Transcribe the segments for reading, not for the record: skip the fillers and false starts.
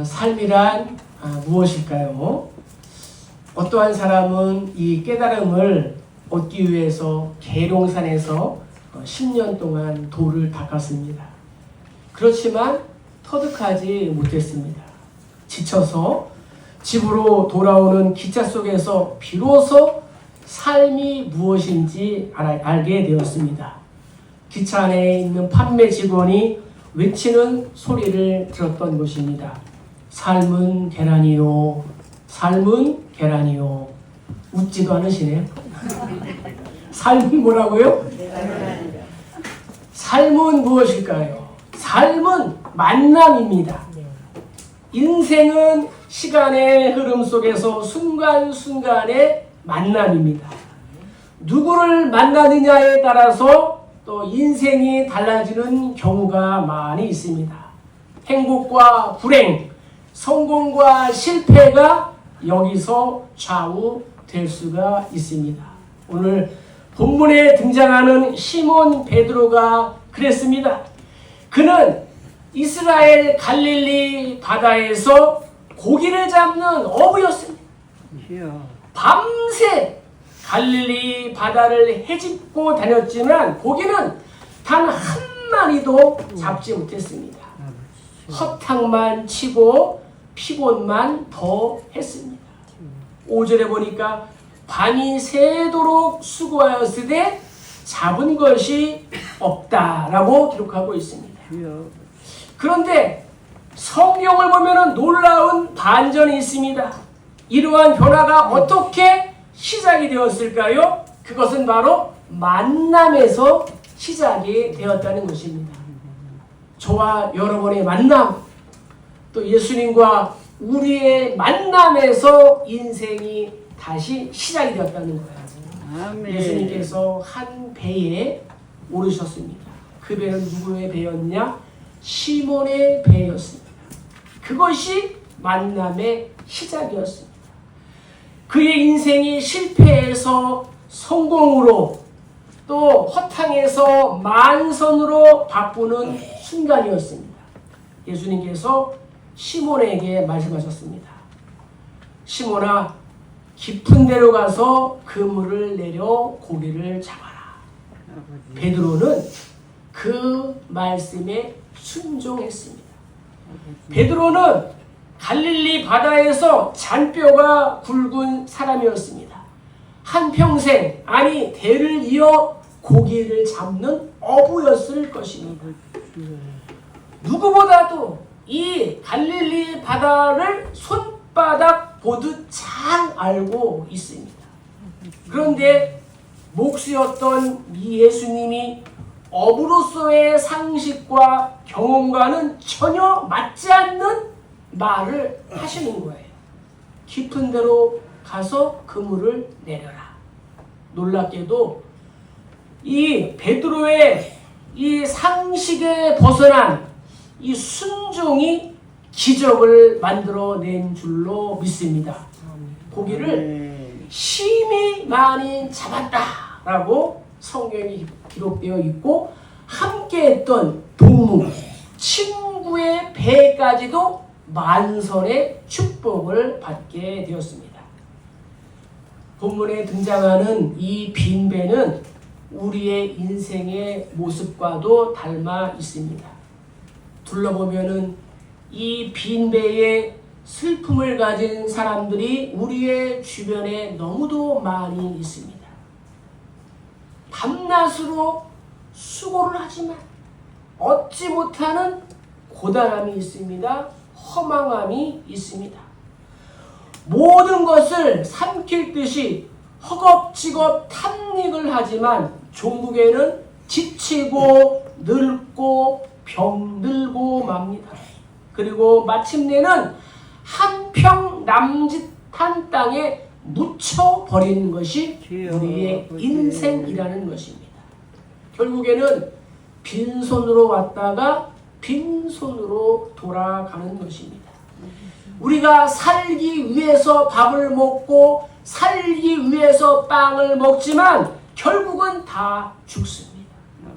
삶이란 무엇일까요? 어떠한 사람은 이 깨달음을 얻기 위해서 계룡산에서 10년 동안 돌을 닦았습니다. 그렇지만 터득하지 못했습니다. 지쳐서 집으로 돌아오는 기차 속에서 비로소 삶이 무엇인지 알게 되었습니다. 기차 안에 있는 판매 직원이 외치는 소리를 들었던 것입니다. 삶은 계란이요, 삶은 계란이요. 웃지도 않으시네요. 삶은 뭐라고요? 삶은 무엇일까요? 삶은 만남입니다. 인생은 시간의 흐름 속에서 순간순간의 만남입니다. 누구를 만나느냐에 따라서 또 인생이 달라지는 경우가 많이 있습니다. 행복과 불행, 성공과 실패가 여기서 좌우될 수가 있습니다. 오늘 본문에 등장하는 시몬 베드로가 그랬습니다. 그는 이스라엘 갈릴리 바다에서 고기를 잡는 어부였습니다. 밤새 갈릴리 바다를 헤집고 다녔지만 고기는 단 한 마리도 잡지 못했습니다. 허탕만 치고 피곤만 더 했습니다. 5절에 보니까 밤이 새도록 수고하였으되 잡은 것이 없다라고 기록하고 있습니다. 그런데 성경을 보면 놀라운 반전이 있습니다. 이러한 변화가 어떻게 시작이 되었을까요? 그것은 바로 만남에서 시작이 되었다는 것입니다. 저와 여러분의 만남, 또 예수님과 우리의 만남에서 인생이 다시 시작이 되었다는 거예요. 아멘. 예수님께서 한 배에 오르셨습니다. 그 배는 누구의 배였냐? 시몬의 배였습니다. 그것이 만남의 시작이었습니다. 그의 인생이 실패에서 성공으로 또 허탕에서 만선으로 바꾸는 순간이었습니다. 예수님께서 시몬에게 말씀하셨습니다. 시몬아, 깊은 데로 가서 그물을 내려 고기를 잡아라. 베드로는 그 말씀에 순종했습니다. 베드로는 갈릴리 바다에서 잔뼈가 굵은 사람이었습니다. 한평생, 아니 대를 이어 고기를 잡는 어부였을 것입니다. 누구보다도 이 갈릴리 바다를 손바닥 보듯 잘 알고 있습니다. 그런데 목수였던 이 예수님이 어부로서의 상식과 경험과는 전혀 맞지 않는 말을 하시는 거예요. 깊은 데로 가서 그물을 내려라. 놀랍게도 이 베드로의 이 상식에 벗어난 이 순종이 기적을 만들어낸 줄로 믿습니다. 고기를 심히 많이 잡았다라고 성경이 기록되어 있고 함께했던 동무, 친구의 배까지도 만선의 축복을 받게 되었습니다. 본문에 등장하는 이 빈 배는 우리의 인생의 모습과도 닮아 있습니다. 둘러보면은 이 빈 배에 슬픔을 가진 사람들이 우리의 주변에 너무도 많이 있습니다. 밤낮으로 수고를 하지만 얻지 못하는 고단함이 있습니다. 허망함이 있습니다. 모든 것을 삼킬 듯이 허겁지겁 탐닉을 하지만 종국에는 지치고 늙고 병들고 맙니다. 그리고 마침내는 한평 남짓한 땅에 묻혀버리는 것이 우리의 인생이라는 것입니다. 결국에는 빈손으로 왔다가 빈손으로 돌아가는 것입니다. 우리가 살기 위해서 밥을 먹고 살기 위해서 빵을 먹지만 결국은 다 죽습니다.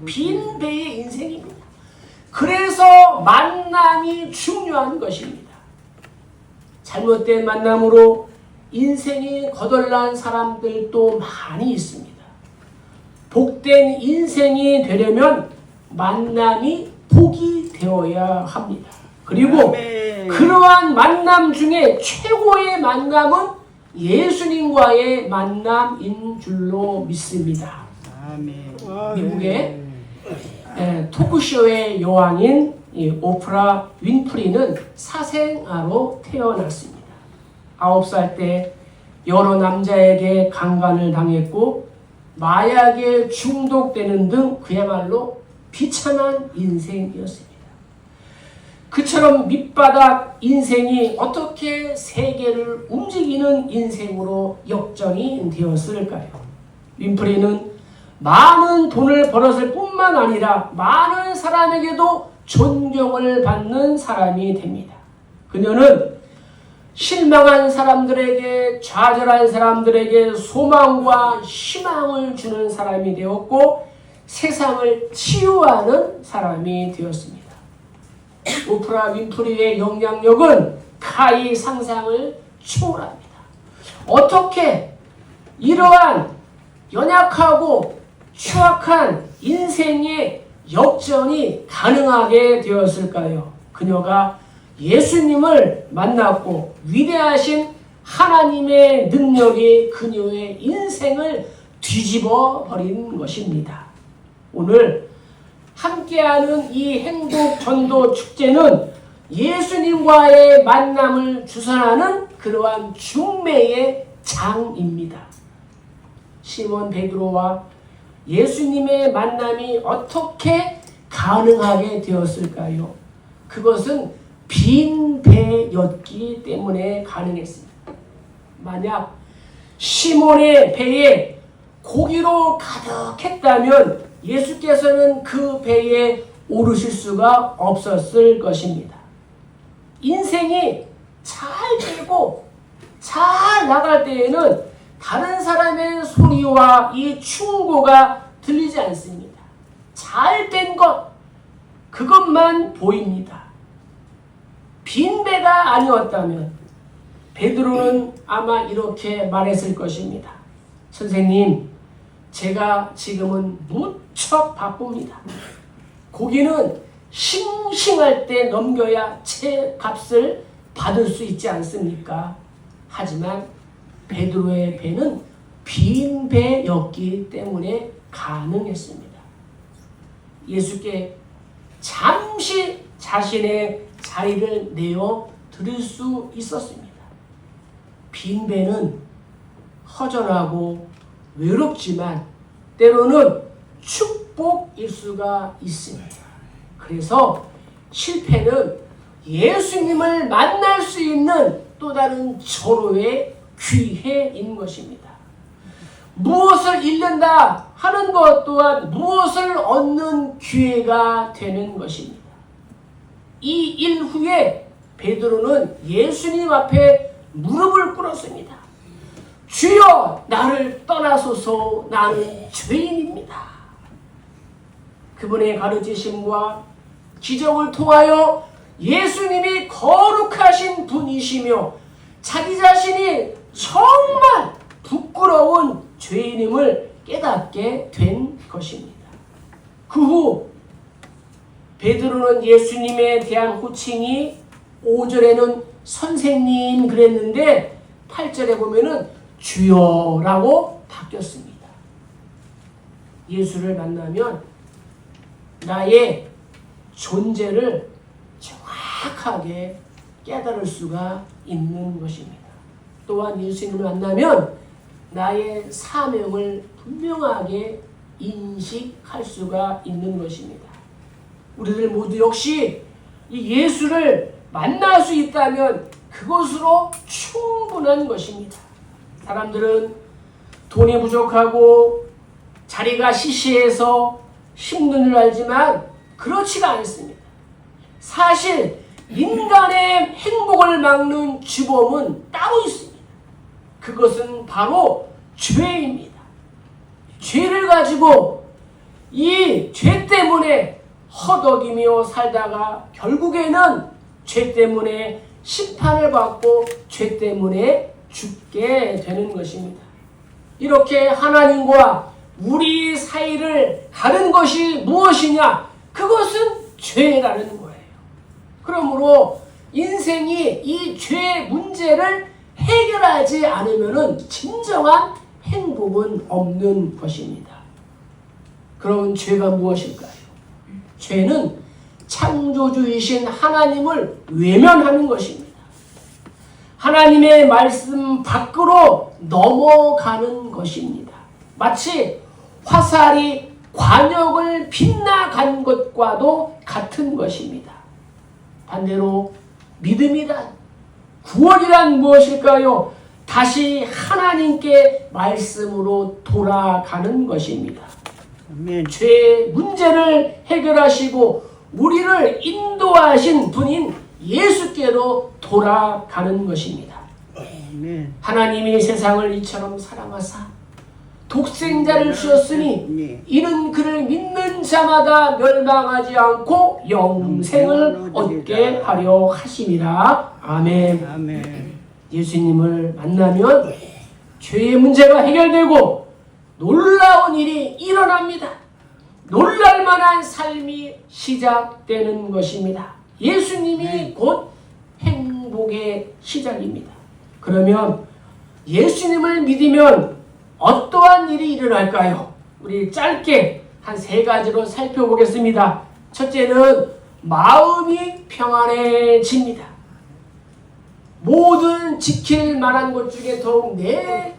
빈 배의 인생입니다. 그래서 만남이 중요한 것입니다. 잘못된 만남으로 인생이 거덜난 사람들도 많이 있습니다. 복된 인생이 되려면 만남이 복이 되어야 합니다. 그리고 아멘. 그러한 만남 중에 최고의 만남은 예수님과의 만남인 줄로 믿습니다. 아멘. 미국의 토크쇼의 여왕인 오프라 윈프리는 사생아로 태어났습니다. 9살 때 여러 남자에게 강간을 당했고 마약에 중독되는 등 그야말로 비참한 인생이었습니다. 그처럼 밑바닥 인생이 어떻게 세계를 움직이는 인생으로 역전이 되었을까요? 윈프리는 많은 돈을 벌었을 뿐만 아니라 많은 사람에게도 존경을 받는 사람이 됩니다. 그녀는 실망한 사람들에게, 좌절한 사람들에게 소망과 희망을 주는 사람이 되었고 세상을 치유하는 사람이 되었습니다. 오프라 윈프리의 영향력은 가히 상상을 초월합니다. 어떻게 이러한 연약하고 추악한 인생의 역전이 가능하게 되었을까요? 그녀가 예수님을 만났고 위대하신 하나님의 능력이 그녀의 인생을 뒤집어 버린 것입니다. 오늘 함께하는 이 행복 전도 축제는 예수님과의 만남을 주선하는 그러한 중매의 장입니다. 시몬 베드로와 예수님의 만남이 어떻게 가능하게 되었을까요? 그것은 빈 배였기 때문에 가능했습니다. 만약 시몬의 배에 고기로 가득했다면 예수께서는 그 배에 오르실 수가 없었을 것입니다. 인생이 잘 되고 잘 나갈 때에는 다른 사람의 소리와 이 충고가 들리지 않습니다. 잘 된 것, 그것만 보입니다. 빈 배가 아니었다면 베드로는 아마 이렇게 말했을 것입니다. 선생님, 제가 지금은 무척 바쁩니다. 고기는 싱싱할 때 넘겨야 채 값을 받을 수 있지 않습니까? 하지만 베드로의 배는 빈 배였기 때문에 가능했습니다. 예수께 잠시 자신의 자리를 내어 드릴 수 있었습니다. 빈 배는 허전하고 외롭지만 때로는 축복일 수가 있습니다. 그래서 실패는 예수님을 만날 수 있는 또 다른 절호의 기회인 것입니다. 무엇을 잃는다 하는 것 또한 무엇을 얻는 기회가 되는 것입니다. 이 일 후에 베드로는 예수님 앞에 무릎을 꿇었습니다. 주여, 나를 떠나소서, 나는 죄인입니다. 그분의 가르치심과 기적을 통하여 예수님이 거룩하신 분이시며 자기 자신이 정말 부끄러운 죄인임을 깨닫게 된 것입니다. 그 후 베드로는 예수님에 대한 호칭이 5절에는 선생님 그랬는데 8절에 보면은 주여라고 바뀌었습니다. 예수를 만나면 나의 존재를 정확하게 깨달을 수가 있는 것입니다. 또한 예수님을 만나면 나의 사명을 분명하게 인식할 수가 있는 것입니다. 우리들 모두 역시 이 예수를 만날 수 있다면 그것으로 충분한 것입니다. 사람들은 돈이 부족하고 자리가 시시해서 힘든 줄 알지만 그렇지가 않습니다. 사실 인간의 행복을 막는 주범은 따로 있습니다. 그것은 바로 죄입니다. 죄를 가지고 이 죄 때문에 허덕이며 살다가 결국에는 죄 때문에 심판을 받고 죄 때문에 죽게 되는 것입니다. 이렇게 하나님과 우리 사이를 가른 것이 무엇이냐? 그것은 죄라는 거예요. 그러므로 인생이 이 죄 문제를 해결하지 않으면 진정한 행복은 없는 것입니다. 그럼 죄가 무엇일까요? 죄는 창조주이신 하나님을 외면하는 것입니다. 하나님의 말씀 밖으로 넘어가는 것입니다. 마치 화살이 관역을 빗나간 것과도 같은 것입니다. 반대로 믿음이란, 구원이란 무엇일까요? 다시 하나님께 말씀으로 돌아가는 것입니다. 아멘. 죄 문제를 해결하시고 우리를 인도하신 분인 예수께로 돌아가는 것입니다. 아멘. 하나님이 세상을 이처럼 사랑하사 독생자를 주셨으니 이는 그를 믿는 자마다 멸망하지 않고 영생을 얻게 하려 하심이라. 아멘. 아멘. 예수님을 만나면 죄의 문제가 해결되고 놀라운 일이 일어납니다. 놀랄만한 삶이 시작되는 것입니다. 예수님이 곧 행복의 시작입니다. 그러면 예수님을 믿으면 어떠한 일이 일어날까요? 우리 짧게 한 3가지로 살펴보겠습니다. 첫째는 마음이 평안해집니다. 모든 지킬 만한 것 중에 더욱 내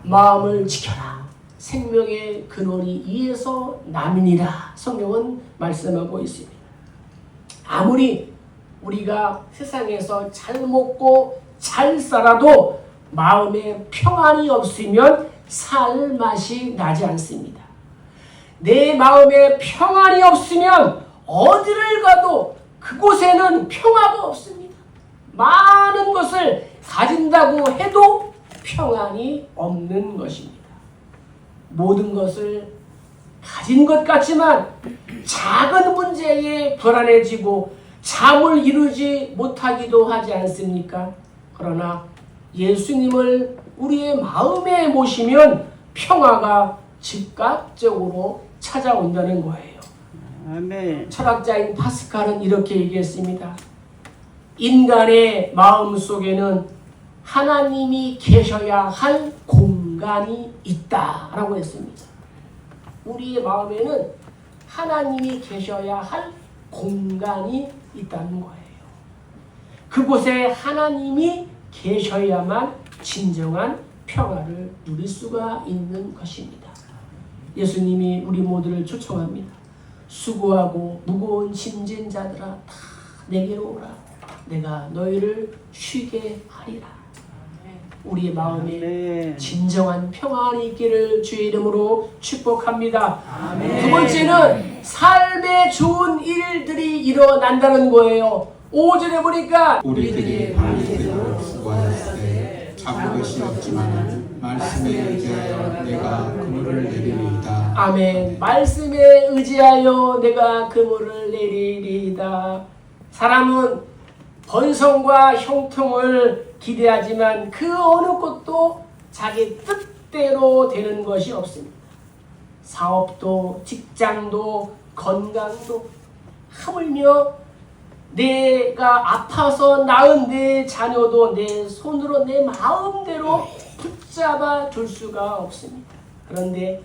마음을 지켜라. 생명의 근원이 이에서 남이니라. 성경은 말씀하고 있습니다. 아무리 우리가 세상에서 잘 먹고 잘 살아도 마음에 평안이 없으면 살 맛이 나지 않습니다. 내 마음에 평안이 없으면 어디를 가도 그곳에는 평화가 없습니다. 많은 것을 가진다고 해도 평안이 없는 것입니다. 모든 것을 가진 것 같지만 작은 문제에 불안해지고 잠을 이루지 못하기도 하지 않습니까? 그러나 예수님을 우리의 마음에 모시면 평화가 즉각적으로 찾아온다는 거예요. 아멘. 철학자인 파스칼은 이렇게 얘기했습니다. 인간의 마음 속에는 하나님이 계셔야 할 공간이 있다라고 했습니다. 우리의 마음에는 하나님이 계셔야 할 공간이 있다는 거예요. 그곳에 하나님이 계셔야만 진정한 평화를 누릴 수가 있는 것입니다. 예수님이 우리 모두를 초청합니다. 수고하고 무거운 짐진 자들아 다 내게로 오라. 내가 너희를 쉬게 하리라. 우리의 마음에 아멘. 진정한 평안이 있기를 주의 이름으로 축복합니다. 아멘. 두 번째는 삶에 좋은 일들이 일어난다는 거예요. 5절에 보니까 우리들이 밤새도록 수고하였을 때 잡을 것이 없지만 말씀에 의지하여 내가 그물을 내리리이다. 아멘. 말씀에 의지하여 내가 그물을 내리리이다. 사람은 번성과 형통을 기대하지만 그 어느 것도 자기 뜻대로 되는 것이 없습니다. 사업도 직장도 건강도 하물며 내가 아파서 낳은 내 자녀도 내 손으로 내 마음대로 붙잡아 줄 수가 없습니다. 그런데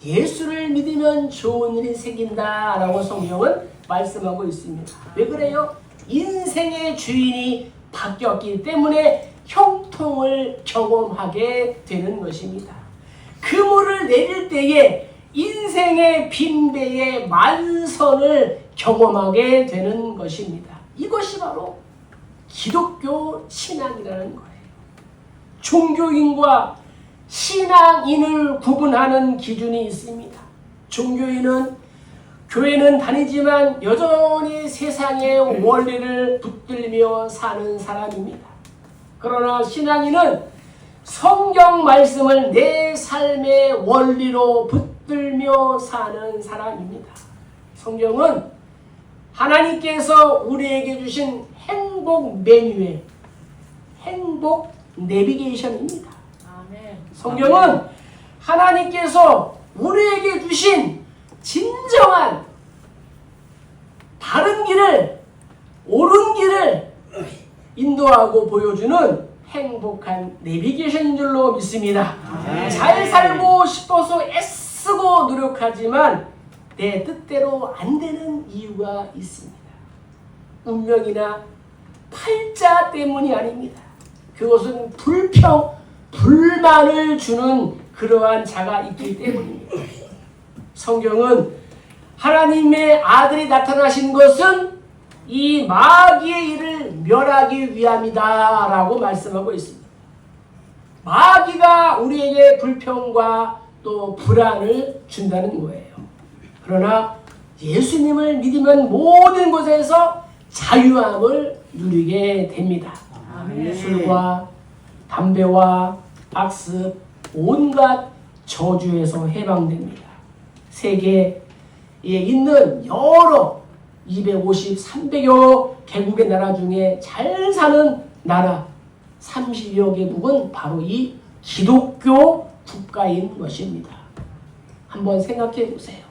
예수를 믿으면 좋은 일이 생긴다라고 성경은 말씀하고 있습니다. 왜 그래요? 인생의 주인이 바뀌었기 때문에 형통을 경험하게 되는 것입니다. 그물을 내릴 때에 인생의 빈배의 만선을 경험하게 되는 것입니다. 이것이 바로 기독교 신앙이라는 거예요. 종교인과 신앙인을 구분하는 기준이 있습니다. 종교인은 교회는 다니지만 여전히 세상의 원리를 붙들며 사는 사람입니다. 그러나 신앙인은 성경 말씀을 내 삶의 원리로 붙들며 사는 사람입니다. 성경은 하나님께서 우리에게 주신 행복 메뉴에 행복 내비게이션입니다. 성경은 하나님께서 우리에게 주신 진정한 바른 길을, 옳은 길을 인도하고 보여주는 행복한 내비게이션인 줄로 믿습니다. 잘 살고 싶어서 애쓰고 노력하지만 내 뜻대로 안 되는 이유가 있습니다. 운명이나 팔자 때문이 아닙니다. 그것은 불만을 주는 그러한 자가 있기 때문입니다. 성경은 하나님의 아들이 나타나신 것은 이 마귀의 일을 멸하기 위함이다 라고 말씀하고 있습니다. 마귀가 우리에게 불평과 또 불안을 준다는 거예요. 그러나 예수님을 믿으면 모든 곳에서 자유함을 누리게 됩니다. 술과 담배와 악습, 온갖 저주에서 해방됩니다. 세계에 있는 여러 250, 300여 개국의 나라 중에 잘 사는 나라 30여 개국은 바로 이 기독교 국가인 것입니다. 한번 생각해 보세요.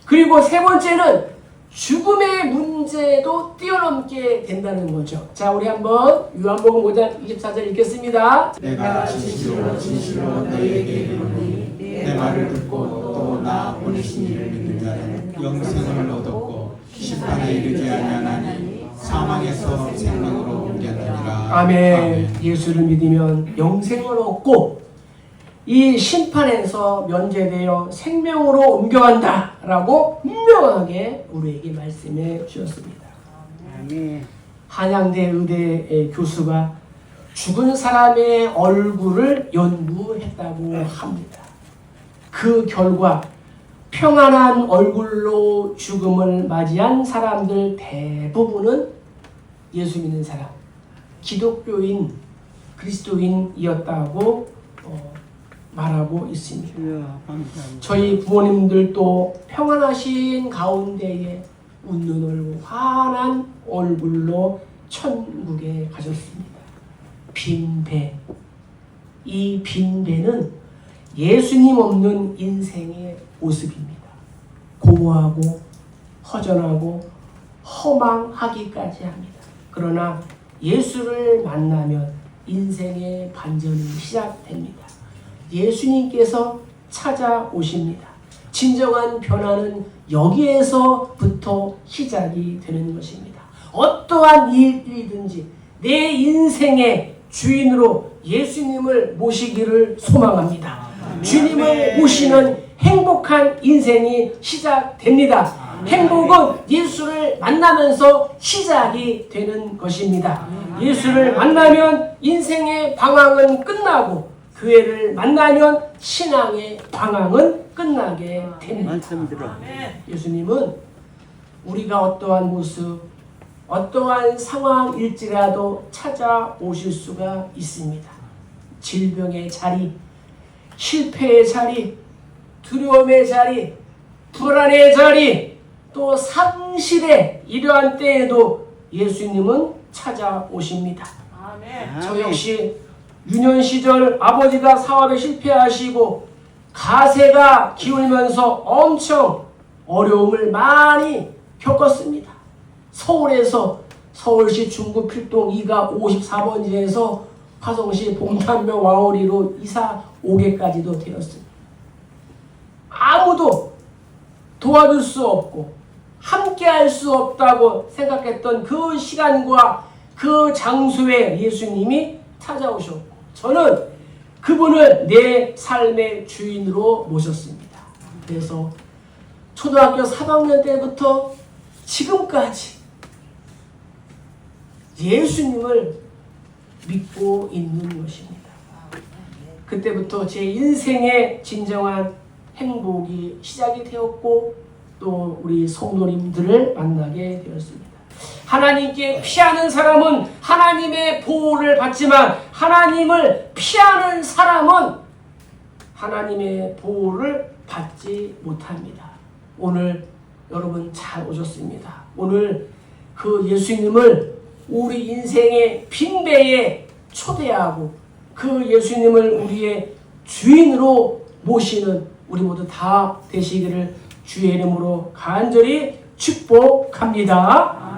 그리고 세 번째는 죽음의 문제도 뛰어넘게 된다는 거죠. 자, 우리 한번 요한복음 5장 24절 읽겠습니다. 내가 진실로 진실로 너희에게 이르노니 내 말을 듣고 또 나 보내신 이를 믿는 자는 영생을 얻었고 심판에 이르지 아니하나니 사망에서 생명으로 옮겼느니라. 아멘. 예수를 믿으면 영생을 얻고 이 심판에서 면제되어 생명으로 옮겨간다 라고 분명하게 우리에게 말씀해 주셨습니다. 아멘. 한양대 의대 교수가 죽은 사람의 얼굴을 연구했다고 합니다. 그 결과 평안한 얼굴로 죽음을 맞이한 사람들 대부분은 예수 믿는 사람, 기독교인, 그리스도인이었다고 말하고 있습니다. 감사합니다. 저희 부모님들도 평안하신 가운데에 웃는 얼굴, 환한 얼굴로 천국에 가셨습니다. 빈배. 이 빈배는 예수님 없는 인생의 모습입니다. 공허하고 허전하고 허망하기까지 합니다. 그러나 예수를 만나면 인생의 반전이 시작됩니다. 예수님께서 찾아오십니다. 진정한 변화는 여기에서부터 시작이 되는 것입니다. 어떠한 일이든지 내 인생의 주인으로 예수님을 모시기를 소망합니다. 주님을 모시는 행복한 인생이 시작됩니다. 행복은 예수를 만나면서 시작이 되는 것입니다. 예수를 만나면 인생의 방황은 끝나고 교회를 만나면 신앙의 방황은 끝나게 됩니다. 말씀 들어. 예수님은 우리가 어떠한 모습, 어떠한 상황일지라도 찾아오실 수가 있습니다. 질병의 자리, 실패의 자리, 두려움의 자리, 불안의 자리, 또 상실의 이러한 때에도 예수님은 찾아오십니다. 저 역시 유년 시절 아버지가 사업에 실패하시고 가세가 기울면서 엄청 어려움을 많이 겪었습니다. 서울에서 서울시 중구 필동 2가 54번지에서 화성시 봉탄면 와오리로 이사 오게까지도 되었습니다. 아무도 도와줄 수 없고 함께 할 수 없다고 생각했던 그 시간과 그 장소에 예수님이 찾아오셨고 저는 그분을 내 삶의 주인으로 모셨습니다. 그래서 초등학교 3학년 때부터 지금까지 예수님을 믿고 있는 것입니다. 그때부터 제 인생의 진정한 행복이 시작이 되었고 또 우리 성도님들을 만나게 되었습니다. 하나님께 피하는 사람은 하나님의 보호를 받지만 하나님을 피하는 사람은 하나님의 보호를 받지 못합니다. 오늘 여러분 잘 오셨습니다. 오늘 그 예수님을 우리 인생의 빈배에 초대하고 그 예수님을 우리의 주인으로 모시는 우리 모두 다 되시기를 주의 이름으로 간절히 축복합니다.